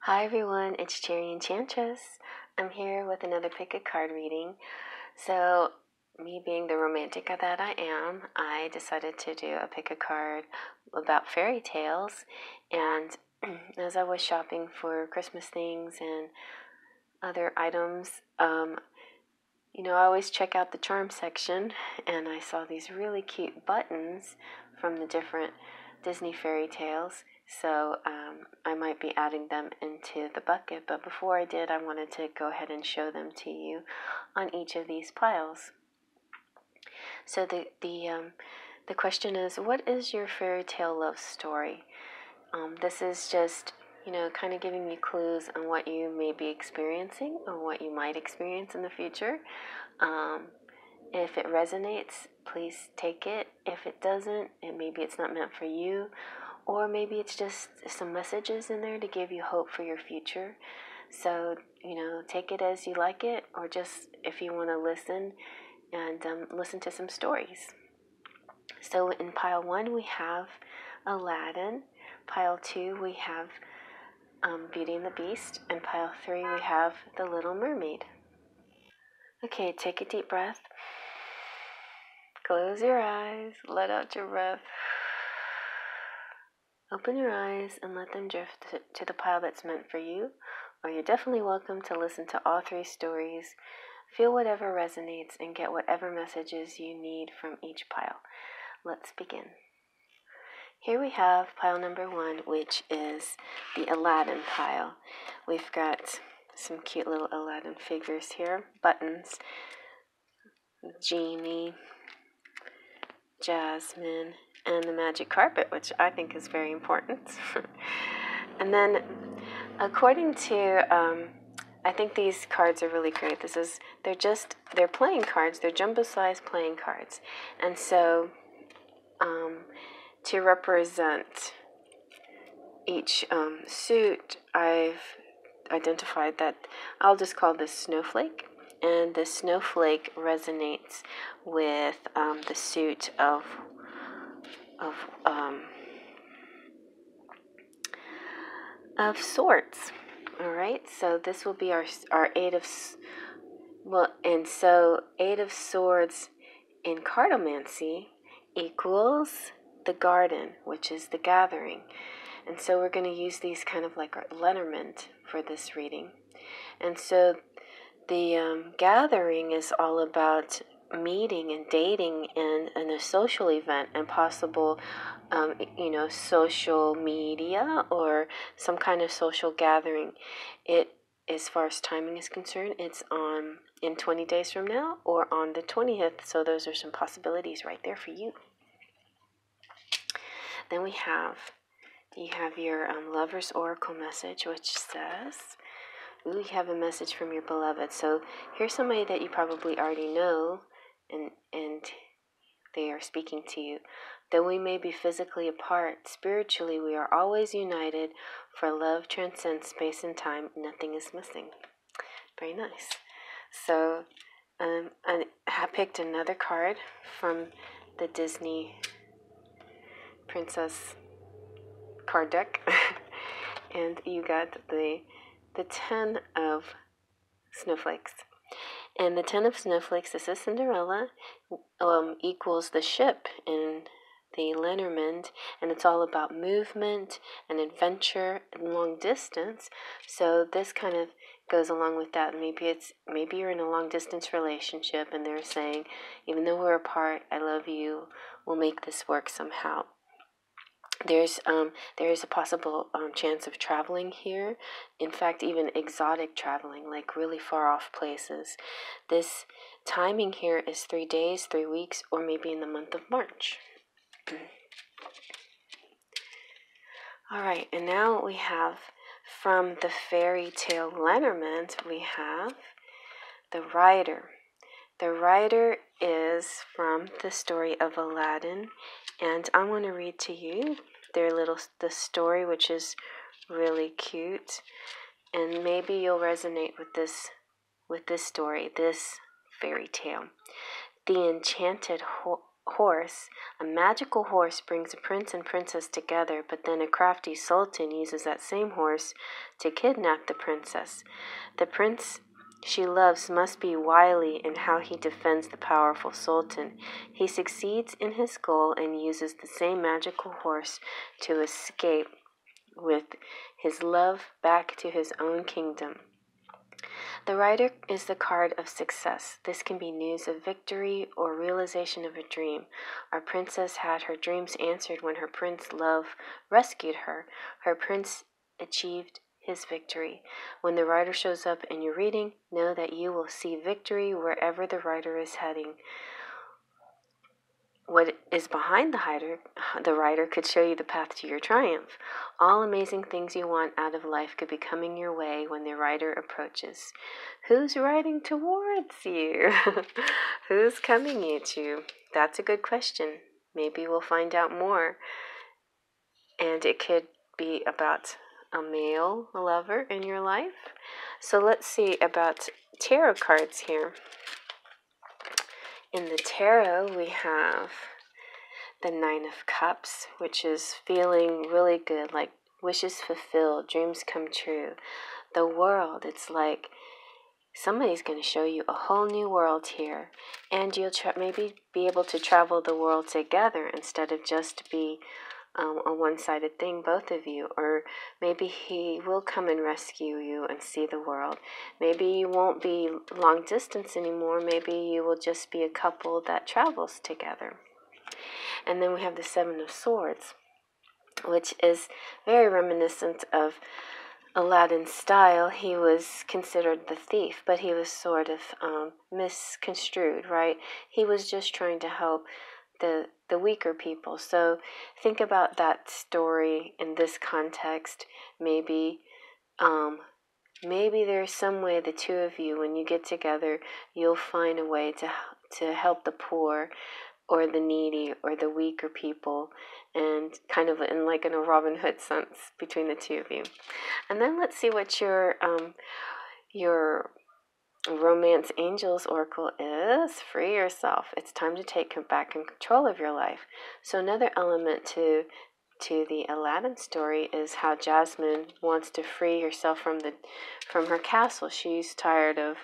Hi everyone, it's Cherry Enchantress. I'm here with another pick a card reading. So, me being the romantic that I am, I decided to do a pick a card about fairy tales. And as I was shopping for Christmas things and other items, I always check out the charm section, and I saw these really cute buttons from the different Disney fairy tales. So I might be adding them into the bucket. But before I did, I wanted to go ahead and show them to you on each of these piles. So the question is, what is your fairy tale love story? This is just kind of giving you clues on what you may be experiencing or what you might experience in the future. If it resonates, please take it. If it doesn't, and maybe it's not meant for you, or maybe it's just some messages in there to give you hope for your future. So, take it as you like it, or just if you want to listen and listen to some stories. So, in pile 1, we have Aladdin. Pile 2, we have Beauty and the Beast. And pile 3, we have The Little Mermaid. Okay, take a deep breath. Close your eyes, let out your breath. Open your eyes and let them drift to the pile that's meant for you, or you're definitely welcome to listen to all 3 stories. Feel whatever resonates and get whatever messages you need from each pile. Let's begin. Here we have pile number 1, which is the Aladdin pile. We've got some cute little Aladdin figures here, buttons, Genie, Jasmine, and the magic carpet, which I think is very important. And then, according to, I think these cards are really great. They're playing cards. They're jumbo-sized playing cards. And so, to represent each suit, I've identified that I'll just call this Snowflake. And the snowflake resonates with the suit of swords. All right, so this will be our Eight of and so Eight of Swords in cartomancy equals the garden, which is the gathering. And so we're going to use these kind of like our Lenormand for this reading. And so the gathering is all about meeting and dating and a social event and possible, social media or some kind of social gathering. As far as timing is concerned, it's in 20 days from now or on the 20th. So those are some possibilities right there for you. Then you have your Lover's Oracle message, which says, you have a message from your beloved. So here's somebody that you probably already know, and they are speaking to you. Though we may be physically apart, spiritually we are always united, for love transcends space and time. Nothing is missing. Very nice. So I picked another card from the Disney Princess card deck, and you got the 10 of snowflakes. And the 10 of snowflakes, this is Cinderella, equals the ship in the Lenormand, and it's all about movement and adventure and long distance. So this kind of goes along with that. Maybe you're in a long distance relationship, and they're saying, even though we're apart, I love you. We'll make this work somehow. There is a possible chance of traveling here. In fact, even exotic traveling, like really far off places. This timing here is 3 days, 3 weeks, or maybe in the month of March. All right, and now we have from the fairy tale Lenormand, we have the Rider. The Rider is from the story of Aladdin, and I want to read to you the story, which is really cute, and maybe you'll resonate with this story, this fairy tale. The enchanted horse. A magical horse brings a prince and princess together, but then a crafty sultan uses that same horse to kidnap the princess. The prince she loves must be wily in how he defends the powerful sultan. He succeeds in his goal and uses the same magical horse to escape with his love back to his own kingdom. The rider is the card of success. This can be news of victory or realization of a dream. Our princess had her dreams answered when her prince love rescued her. Her prince achieved his victory. When the rider shows up in your reading, know that you will see victory wherever the rider is heading. What is behind the rider could show you the path to your triumph. All amazing things you want out of life could be coming your way when the rider approaches. Who's riding towards you? Who's coming at you? That's a good question. Maybe we'll find out more. And it could be about a male lover in your life. So let's see about tarot cards here. In the tarot, we have the Nine of Cups, which is feeling really good, like wishes fulfilled, dreams come true. The World, it's like somebody's going to show you a whole new world here, and you'll maybe be able to travel the world together instead of just be a one-sided thing, both of you. Or maybe he will come and rescue you and see the world. Maybe you won't be long distance anymore. Maybe you will just be a couple that travels together. And then we have the Seven of Swords, which is very reminiscent of Aladdin's style. He was considered the thief, but he was sort of misconstrued, right? He was just trying to help the weaker people. So think about that story in this context. Maybe there's some way the two of you, when you get together, you'll find a way to help the poor or the needy or the weaker people, and kind of in a Robin Hood sense between the two of you. And then let's see what your Romance Angels Oracle is. Free yourself. It's time to take back control of your life. So another element to the Aladdin story is how Jasmine wants to free herself from her castle. She's tired of,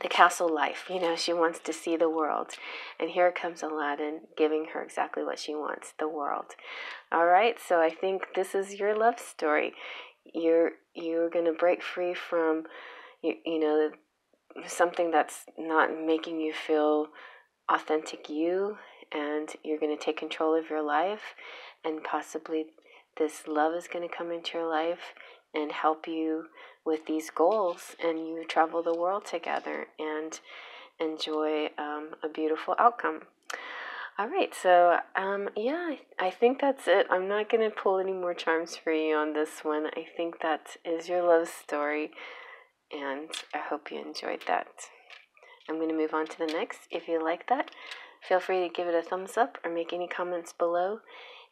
the castle life. She wants to see the world. And here comes Aladdin giving her exactly what she wants, the world. All right, so I think this is your love story. You're going to break free from, something that's not making you feel authentic you, and you're going to take control of your life, and possibly this love is going to come into your life and help you with these goals, and you travel the world together and enjoy a beautiful outcome. All right, so I think that's it. I'm not going to pull any more charms for you on this one. I think that is your love story, and I hope you enjoyed that. I'm going to move on to the next. If you like that, feel free to give it a thumbs up or make any comments below.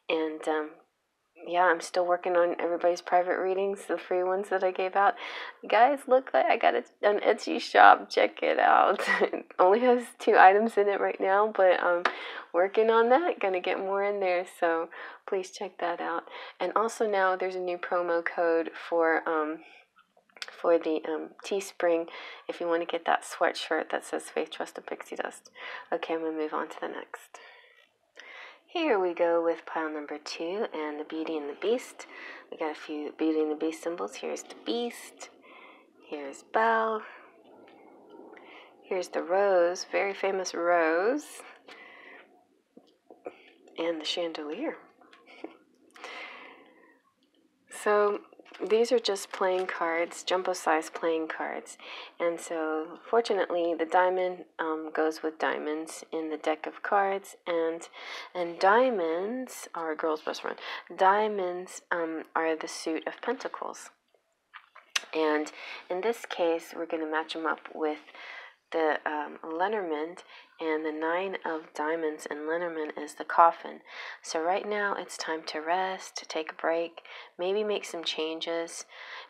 And I'm still working on everybody's private readings, the free ones that I gave out. Guys, look, I got an Etsy shop. Check it out. It only has 2 items in it right now, but I'm working on that. Gonna get more in there, so please check that out. And also now there's a new promo code for the Teespring if you want to get that sweatshirt that says Faith, Trust, and Pixie Dust. Okay, I'm going to move on to the next. Here we go with pile number 2 and the Beauty and the Beast. We got a few Beauty and the Beast symbols. Here's the Beast. Here's Belle. Here's the Rose, very famous Rose. And the Chandelier. So these are just playing cards, jumbo-sized playing cards. And so, fortunately, the diamond goes with diamonds in the deck of cards. And diamonds are a girl's best friend. Diamonds are the suit of pentacles. And in this case, we're going to match them up with the Lenormand, and the 9 of diamonds in Lenormand is the coffin. So right now it's time to rest, take a break, maybe make some changes.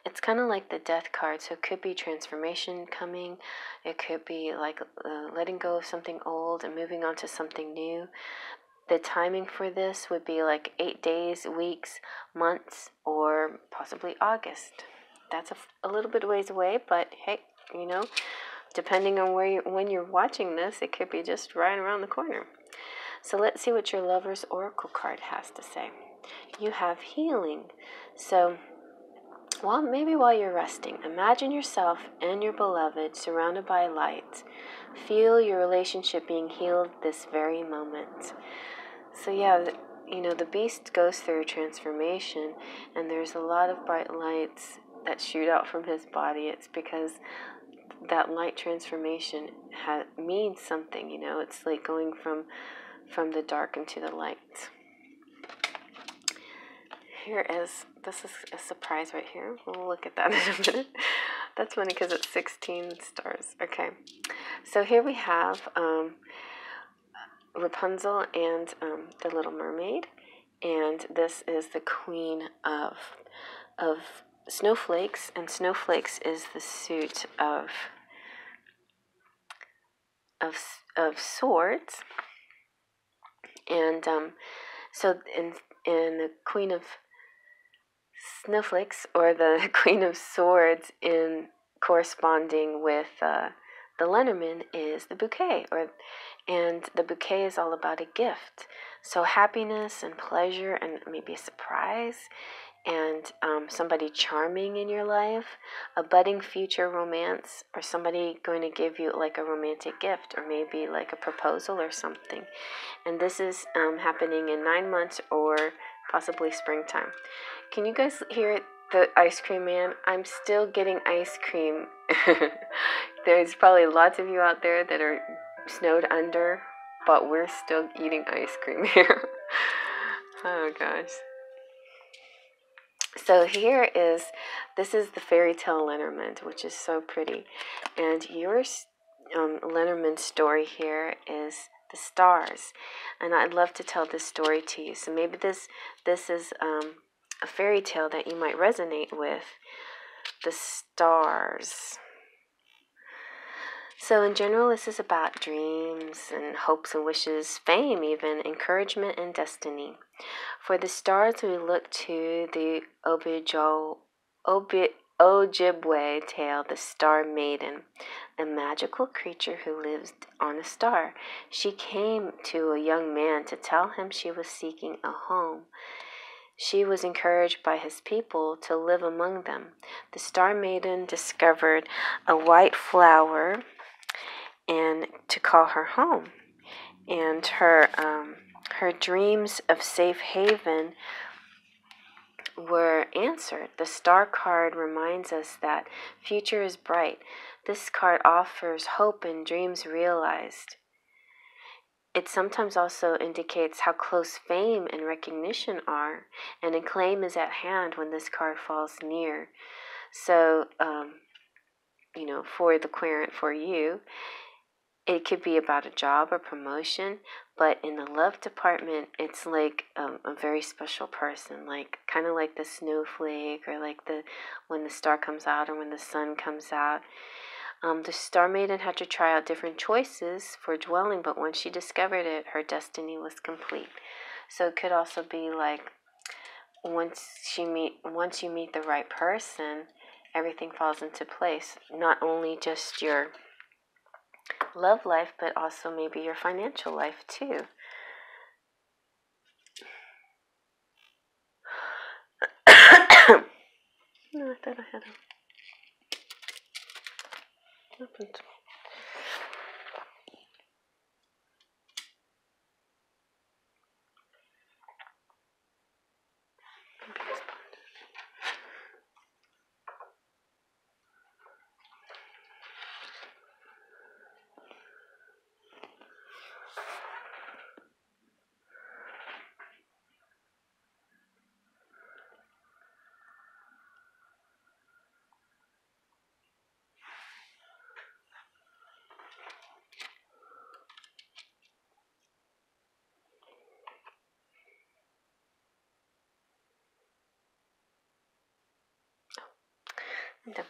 It's kind of like the death card, so it could be transformation coming. It could be like letting go of something old and moving on to something new. The timing for this would be like 8 days, weeks, months, or possibly August. That's a little bit ways away, but hey, depending on when you're watching this, it could be just right around the corner. So let's see what your lover's oracle card has to say. You have healing. So maybe while you're resting, imagine yourself and your beloved surrounded by light. Feel your relationship being healed this very moment. So yeah, the beast goes through a transformation, and there's a lot of bright lights that shoot out from his body. It's because that light transformation means something. It's like going from the dark into the light. This is a surprise right here. We'll look at that in a minute. That's funny because it's 16 stars. Okay, so here we have Rapunzel and the Little Mermaid, and this is the Queen of Snowflakes, and Snowflakes is the suit of swords, and so in the Queen of Snowflakes, or the Queen of Swords, in corresponding with the Lenormand, is the bouquet, and the bouquet is all about a gift. So happiness and pleasure and maybe a surprise, and somebody charming in your life, a budding future romance, or somebody going to give you like a romantic gift, or maybe like a proposal or something. And this is happening in 9 months or possibly springtime. Can you guys hear the ice cream man? I'm still getting ice cream. There's probably lots of you out there that are snowed under, but we're still eating ice cream here. Oh gosh. So this is the fairy tale Lenormand, which is so pretty. And your Lenormand story here is the stars. And I'd love to tell this story to you. So maybe this is a fairy tale that you might resonate with. The stars. So in general, this is about dreams and hopes and wishes, fame even, encouragement and destiny. For the stars, we look to the Ojibwe tale, the Star Maiden, a magical creature who lives on a star. She came to a young man to tell him she was seeking a home. She was encouraged by his people to live among them. The Star Maiden discovered a white flower and to call her home. And her dreams of safe haven were answered. The star card reminds us that future is bright. This card offers hope and dreams realized. It sometimes also indicates how close fame and recognition are, and acclaim is at hand when this card falls near. So, for the querent, for you, it could be about a job or promotion, but in the love department, it's like a very special person, like kind of like the snowflake, or like when the star comes out or when the sun comes out. The Star Maiden had to try out different choices for dwelling, but once she discovered it, her destiny was complete. So it could also be like once you meet the right person, everything falls into place. Not only just your love life, but also maybe your financial life too. No, I thought I had opened. I'm done.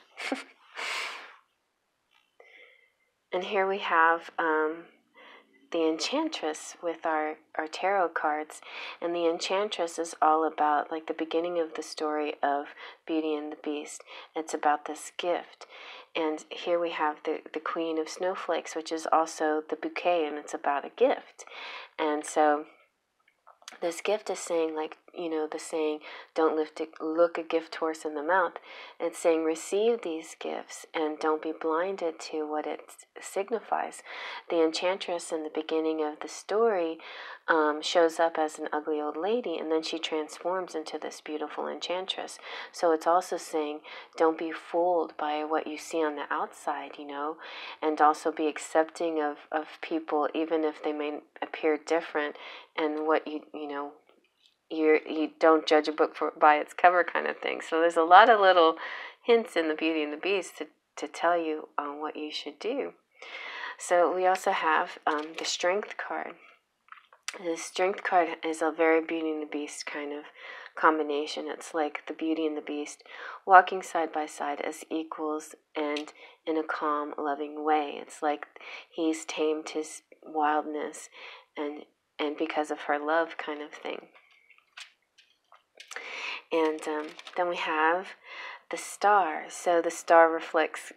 And here we have the Enchantress with our tarot cards. And the Enchantress is all about like the beginning of the story of Beauty and the Beast. It's about this gift. And here we have the Queen of Snowflakes, which is also the bouquet, and it's about a gift. And so this gift is saying, like, the saying, don't look a gift horse in the mouth. It's saying receive these gifts and don't be blinded to what it signifies. The Enchantress in the beginning of the story shows up as an ugly old lady, and then she transforms into this beautiful enchantress. So it's also saying don't be fooled by what you see on the outside, and also be accepting of people even if they may appear different, and what you don't judge a book by its cover kind of thing. So there's a lot of little hints in the Beauty and the Beast to tell you what you should do. So we also have the Strength card. The Strength card is a very Beauty and the Beast kind of combination. It's like the Beauty and the Beast walking side by side as equals and in a calm, loving way. It's like he's tamed his wildness and because of her love kind of thing. And then we have the Star. So the Star reflects,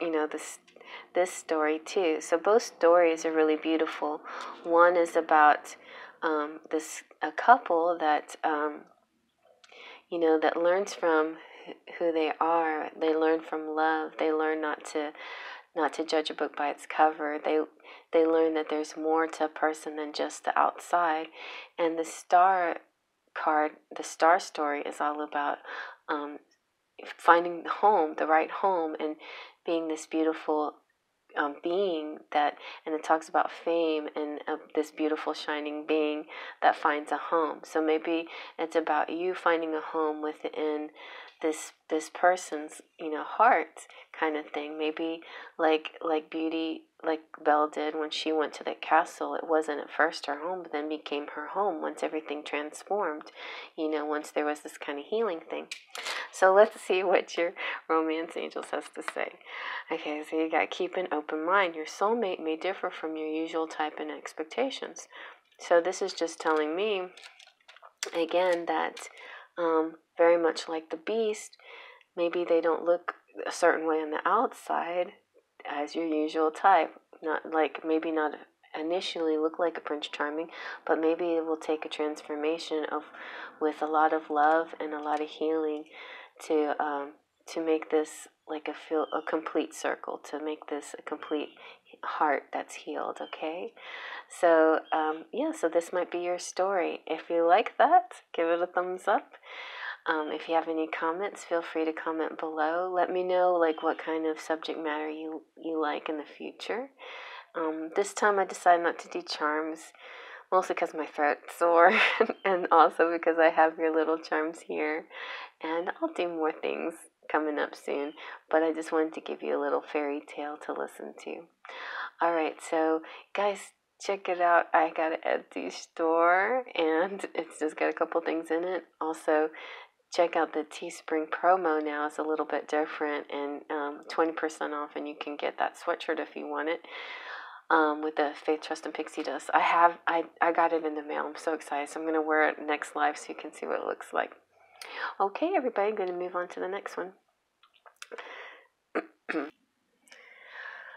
this story too. So both stories are really beautiful. One is about a couple that that learns from who they are. They learn from love. They learn not to judge a book by its cover. They learn that there's more to a person than just the outside. And the Star card, the Star story, is all about finding the right home, and being this beautiful being and it talks about fame and this beautiful shining being that finds a home. So maybe it's about you finding a home within this person's heart kind of thing. Maybe like Beauty, like Belle did when she went to the castle. It wasn't at first her home, but then became her home once everything transformed, once there was this kind of healing thing. So let's see what your romance angels has to say. Okay, so you got keep an open mind. Your soulmate may differ from your usual type and expectations. So this is just telling me, again, that very much like the Beast, maybe they don't look a certain way on the outside as your usual type. Maybe not initially look like a Prince Charming, but maybe it will take a transformation with a lot of love and a lot of healing to make this like a complete circle, to make this a complete heart that's healed. Okay, so so this might be your story. If you like that, give it a thumbs up. If you have any comments, feel free to comment below. Let me know what kind of subject matter you like in the future. This time I decided not to do charms, mostly because my throat's sore and also because I have your little charms here. And I'll do more things coming up soon, but I just wanted to give you a little fairy tale to listen to. Alright, so guys, check it out. I got an Etsy store, and it's just got a couple things in it. Also, check out the Teespring promo now. It's a little bit different, and 20% off, and you can get that sweatshirt if you want it. With the Faith, Trust, and Pixie Dust. I got it in the mail. I'm so excited. So I'm going to wear it next live so you can see what it looks like. Okay, everybody, I'm going to move on to the next one.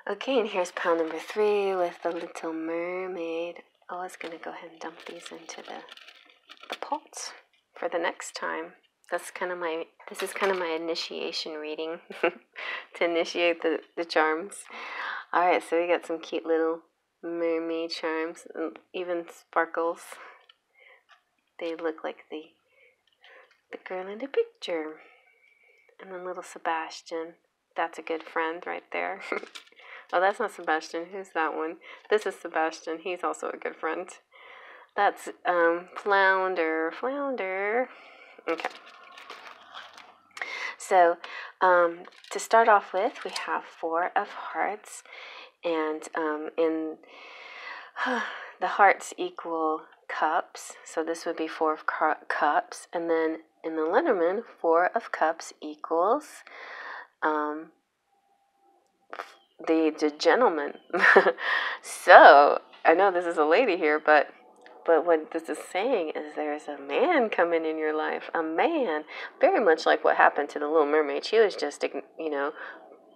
Okay, and here's pile number 3 with the Little Mermaid. I was going to go ahead and dump these into the pot for the next time. This is kind of my initiation reading to initiate the charms. Alright, so we got some cute little mermaid charms, even sparkles. They look like the girl in the picture. And then little Sebastian. That's a good friend right there. Oh, that's not Sebastian. Who's that one? This is Sebastian. He's also a good friend. That's Flounder. Okay. So, to start off with, we have 4 of Hearts, and in the hearts equal cups, so this would be 4 of cups, and then in the Lenormand, 4 of cups equals um, the gentleman. So I know this is a lady here, but what this is saying is there's a man coming in your life, a man, very much like what happened to the Little Mermaid. She was just,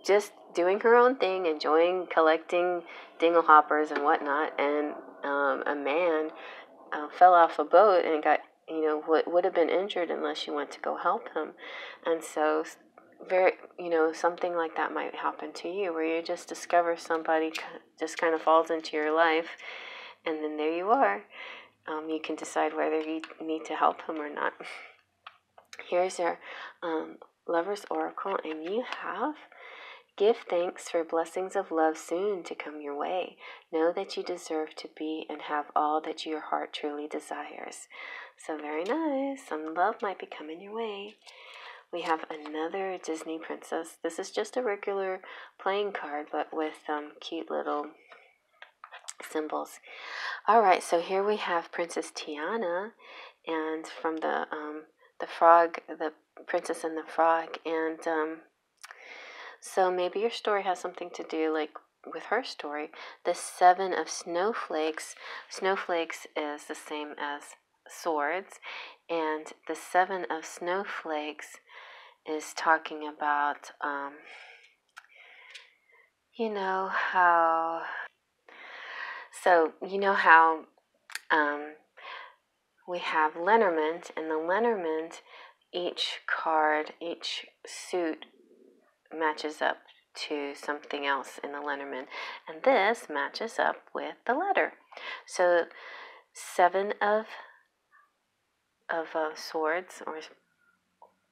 just doing her own thing, enjoying collecting dinglehoppers and whatnot, and a man fell off a boat and got, would have been injured unless she went to go help him. And so, very, something like that might happen to you, where you just discover somebody just kind of falls into your life, and then there you are. You can decide whether you need to help him or not. Here's your Lover's Oracle, and you have: give thanks for blessings of love soon to come your way. Know that you deserve to be and have all that your heart truly desires. So very nice. Some love might be coming your way. We have another Disney princess. This is just a regular playing card, but with cute little symbols. All right, so here we have Princess Tiana, and from the frog, the Princess and the Frog, and so maybe your story has something to do like with her story. The Seven of Snowflakes. Snowflakes is the same as swords, and the Seven of Snowflakes is talking about, how. So how we have Lenormand, and the Lenormand, each card, each suit matches up to something else in the Lenormand, and this matches up with the letter. So seven of swords,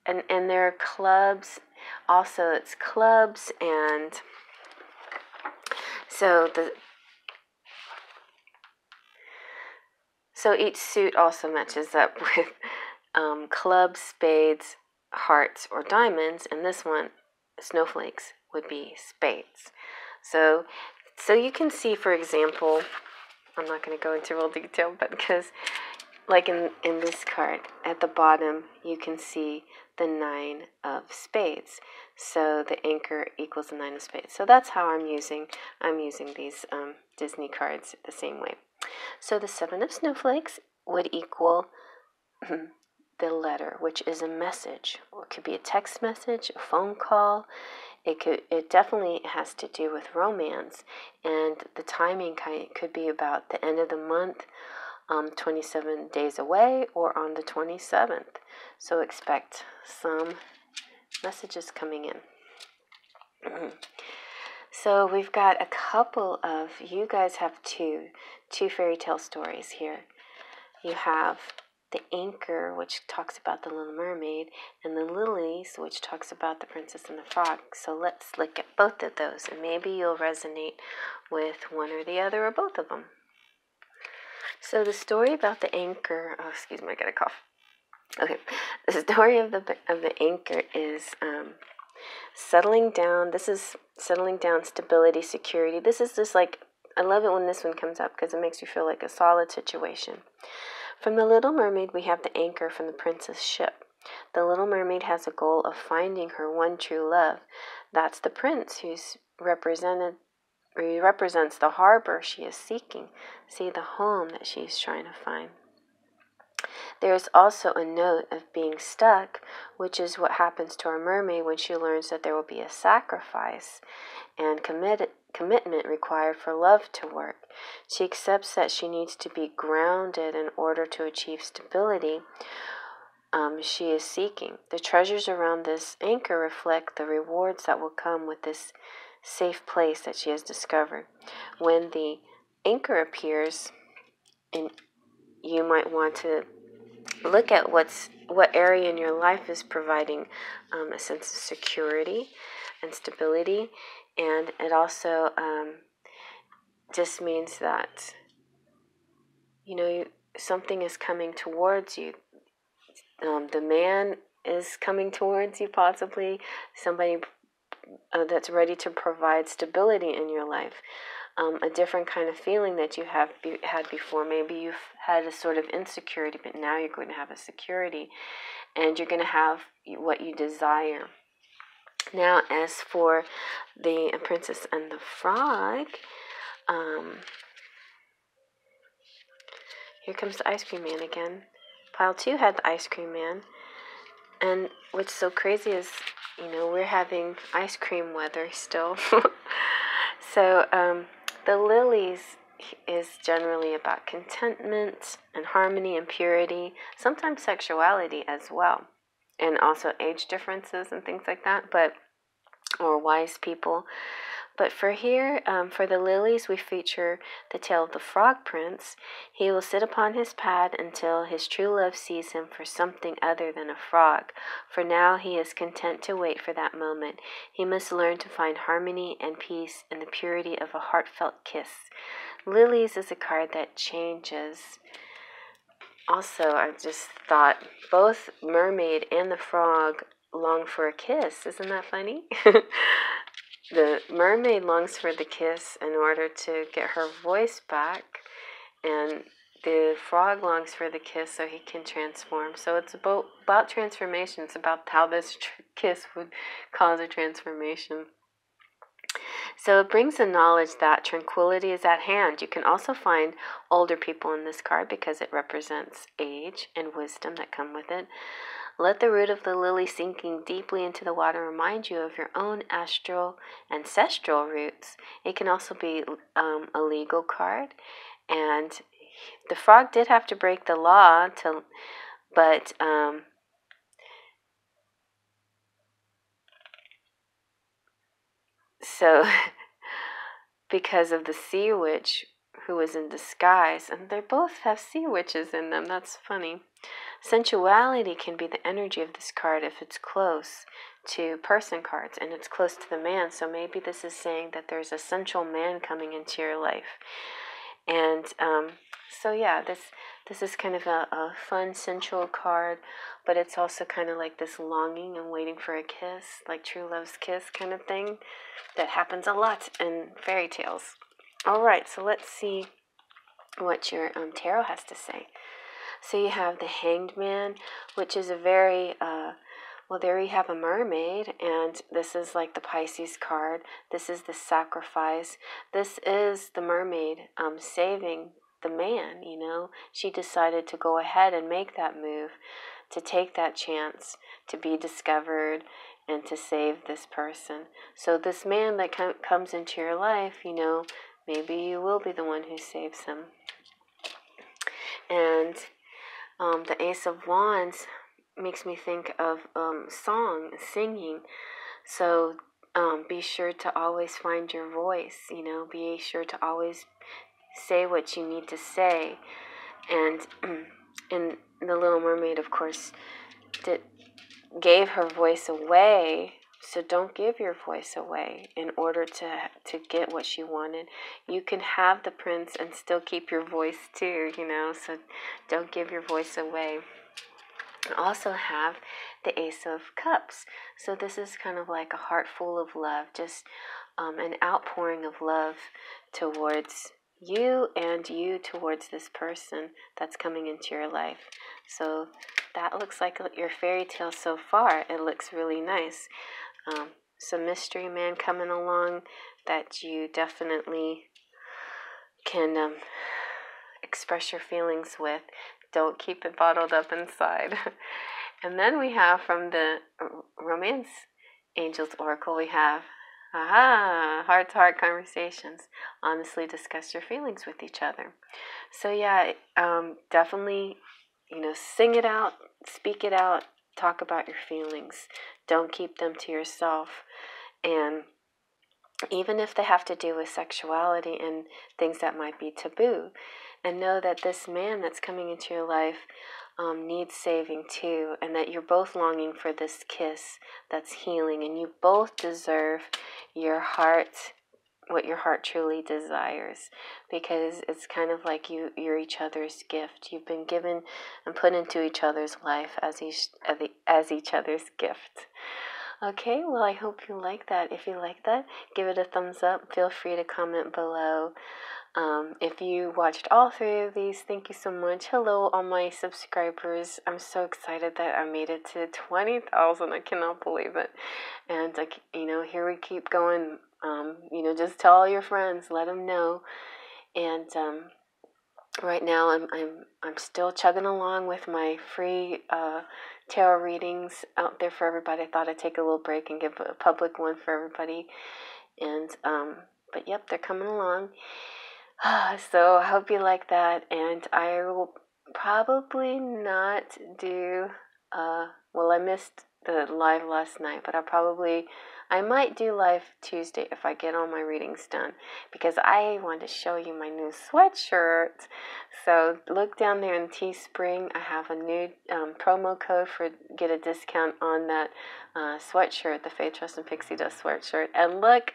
and there are clubs. Also, it's clubs, and so each suit also matches up with clubs, spades, hearts, or diamonds, and this one, snowflakes, would be spades. So you can see, for example, I'm not going to go into real detail, but because like in this card, at the bottom, you can see the 9 of spades. So the anchor equals the 9 of spades. So that's how I'm using these Disney cards the same way. So the 7 of snowflakes would equal the letter, which is a message. Or it could be a text message, a phone call. It definitely has to do with romance, and the timing could be about the end of the month, 27 days away, or on the 27th. So expect some messages coming in. So we've got a couple of, you guys have two fairy tale stories here. You have the Anchor, which talks about the Little Mermaid, and the Lilies, which talks about the Princess and the Frog. So let's look at both of those, and maybe you'll resonate with one or the other or both of them. So the story about the Anchor, excuse me, I got a cough. Okay, the story of the Anchor is settling down. This is settling down, stability, security. This is just like, I love it when this one comes up because it makes you feel like a solid situation. From the Little Mermaid, we have the Anchor from the Princess ship. The Little Mermaid has a goal of finding her one true love. That's the prince who's represents the harbor she is seeking. See, the home that she's trying to find. There is also a note of being stuck, which is what happens to our mermaid when she learns that there will be a sacrifice and commitment required for love to work. She accepts that she needs to be grounded in order to achieve stability she is seeking. The treasures around this anchor reflect the rewards that will come with this safe place that she has discovered. When the anchor appears, and you might want to look at what area in your life is providing a sense of security and stability, and it also just means that something is coming towards you. The man is coming towards you, possibly somebody that's ready to provide stability in your life. A different kind of feeling that you have had before. Maybe you've had a sort of insecurity, but now you're going to have a security, and you're going to have what you desire. Now, as for the Princess and the Frog, um, here comes the Ice Cream Man again. Pile 2 had the Ice Cream Man. And what's so crazy is, we're having ice cream weather still. So the lilies is generally about contentment and harmony and purity, sometimes sexuality as well, and also age differences and things like that, or wise people. But for here, for the lilies, we feature the tale of the Frog Prince. He will sit upon his pad until his true love sees him for something other than a frog. For now, he is content to wait for that moment. He must learn to find harmony and peace in the purity of a heartfelt kiss. Lilies is a card that changes. Also, I just thought both mermaid and the frog long for a kiss. Isn't that funny? The mermaid longs for the kiss in order to get her voice back, and the frog longs for the kiss so he can transform. So it's about transformation. It's about how this kiss would cause a transformation. So it brings the knowledge that tranquility is at hand. You can also find older people in this card because it represents age and wisdom that come with it. Let the root of the lily sinking deeply into the water remind you of your own ancestral roots. It can also be a legal card. And the frog did have to break the law, but so because of the sea witch who was in disguise, and they both have sea witches in them. That's funny. Sensuality can be the energy of this card if it's close to person cards and it's close to the man. So maybe this is saying that there's a sensual man coming into your life. And so yeah, this is kind of a fun sensual card, but it's also kind of like this longing and waiting for a kiss, like true love's kiss kind of thing that happens a lot in fairy tales. All right, so let's see what your tarot has to say. So you have the Hanged Man, which is a very, there you have a mermaid, and this is like the Pisces card. This is the sacrifice. This is the mermaid saving the man, She decided to go ahead and make that move, to take that chance, to be discovered, and to save this person. So this man that comes into your life, maybe you will be the one who saves him. And the Ace of Wands makes me think of singing. So be sure to always find your voice, be sure to always say what you need to say. And the Little Mermaid, of course, gave her voice away. So don't give your voice away in order to get what she wanted. You can have the prince and still keep your voice too, so don't give your voice away. You also have the Ace of Cups. So this is kind of like a heart full of love, just an outpouring of love towards you and you towards this person that's coming into your life. So that looks like your fairy tale so far. It looks really nice. Some mystery man coming along that you definitely can express your feelings with. Don't keep it bottled up inside. And then we have from the Romance Angels Oracle, we have heart-to-heart conversations. Honestly discuss your feelings with each other. So yeah, definitely, sing it out, speak it out, talk about your feelings. Don't keep them to yourself. And even if they have to do with sexuality and things that might be taboo, and know that this man that's coming into your life needs saving too, and that you're both longing for this kiss that's healing, and you both deserve your heart, what your heart truly desires, because it's kind of like you're each other's gift. You've been given and put into each other's life as each other's gift. Okay, well, I hope you like that. If you like that, give it a thumbs up. Feel free to comment below. If you watched all three of these, thank you so much. Hello, all my subscribers. I'm so excited that I made it to 20,000. I cannot believe it. And here we keep going. Just tell all your friends, let them know. And right now, I'm still chugging along with my free tarot readings out there for everybody. I thought I'd take a little break and give a public one for everybody. And but yep, they're coming along. So I hope you like that, and I will probably not do. Well, I missed the live last night, but I might do live Tuesday if I get all my readings done, because I want to show you my new sweatshirt. So look down there in Teespring. I have a new promo code for get a discount on that sweatshirt, the Faith, Trust, and Pixie Dust sweatshirt. And look,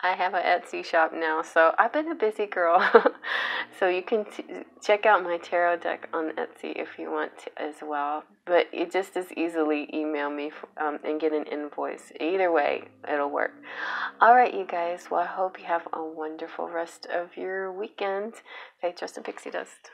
I have an Etsy shop now, so I've been a busy girl. So you can check out my tarot deck on Etsy if you want to as well. But it just as easily email me and get an invoice. Either way, it'll work. All right, you guys. Well, I hope you have a wonderful rest of your weekend. Faith, Trust, and Pixie Dust.